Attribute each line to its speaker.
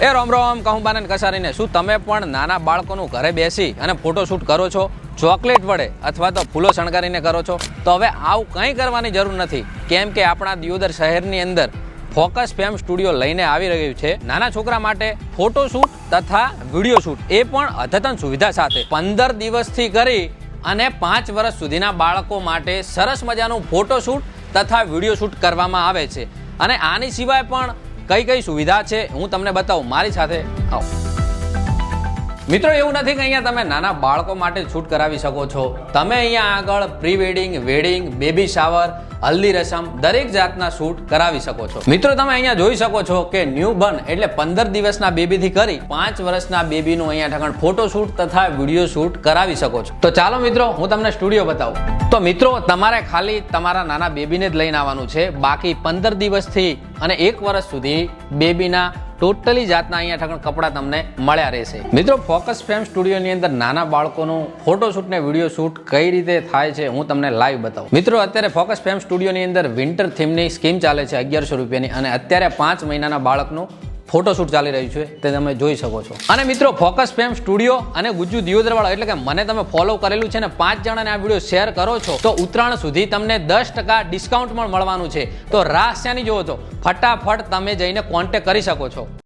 Speaker 1: એ રોમ રોમ કહું બાને કસારીને શું તમે પણ નાના બાળકોનું ઘરે બેસી અને ફોટોશૂટ કરો છો ચોકલેટ વડે અથવા તો ફૂલો શણગારીને કરો છો? તો હવે આવું કંઈ કરવાની જરૂર નથી, કેમ કે આપણા દિયોદર શહેરની અંદર ફોકસ ફેમ સ્ટુડિયો લઈને આવી રહ્યું છે નાના છોકરા માટે ફોટોશૂટ તથા વિડીયો શૂટ, એ પણ અદ્યતન સુવિધા સાથે 15 દિવસથી કરી અને 5 વર્ષ સુધીના બાળકો માટે સરસ મજાનું ફોટોશૂટ તથા વિડીયો શૂટ કરવામાં આવે છે. અને આની સિવાય પણ કઈ કઈ સુવિધા છે હું તમને બતાવું, મારી સાથે આવો. મિત્રો, એવું નથી કે અહીંયા તમે નાના બાળકો માટે શૂટ કરાવી શકો છો. તમે અહીંયા આગળ pre wedding, wedding, baby shower, haldi રસમ દરેક જાતના શૂટ કરાવી શકો છો. મિત્રો, તમે અહીંયા જોઈ શકો છો કે ન્યૂ બર્ન એટલે 15 દિવસના બેબીથી કરી 5 વર્ષના બેબીનું અહીંયા ઠગણ ફોટો શૂટ તથા વિડીયો શૂટ કરાવી શકો છો. તો ચાલો મિત્રો, હું તમને સ્ટુડિયો બતાવું. તો મિત્રો, તમારે ખાલી તમારા નાના બેબીને જ લઈને આવવાનું છે. બાકી 15 દિવસથી અને 1 વર્ષ સુધી બેબીના ટોટલી જાતના અહીંયા ઠગણ કપડાં તમને મળ્યા રહેશે. મિત્રો, ફોકસ ફેમ સ્ટુડિયોની અંદર નાના બાળકોનું ફોટોશૂટ ને વિડીયો શૂટ કઈ રીતે થાય છે હું તમને લાઈવ બતાવું. મિત્રો, અત્યારે ફોકસ ફેમ સ્ટુડિયોની અંદર વિન્ટર થીમની સ્કીમ ચાલે છે 1100 રૂપિયાની, અને અત્યારે 5 મહિનાના બાળકનું ફોટોશૂટ ચાલી રહ્યું છે, તે તમે જોઈ શકો છો. અને મિત્રો, ફોકસ ફેમ સ્ટુડિયો અને ગુજ્જુ દિયોદરવાળા એટલે કે મને તમે ફોલો કરેલું છે ને 5 જણાને આ વિડીયો શેર કરો છો તો ઉત્તરાયણ સુધી તમને 10% ડિસ્કાઉન્ટ પણ મળવાનું છે. તો રાહ શાની જોવો છો? ફટાફટ તમે જઈને કોન્ટેક્ટ કરી શકો છો.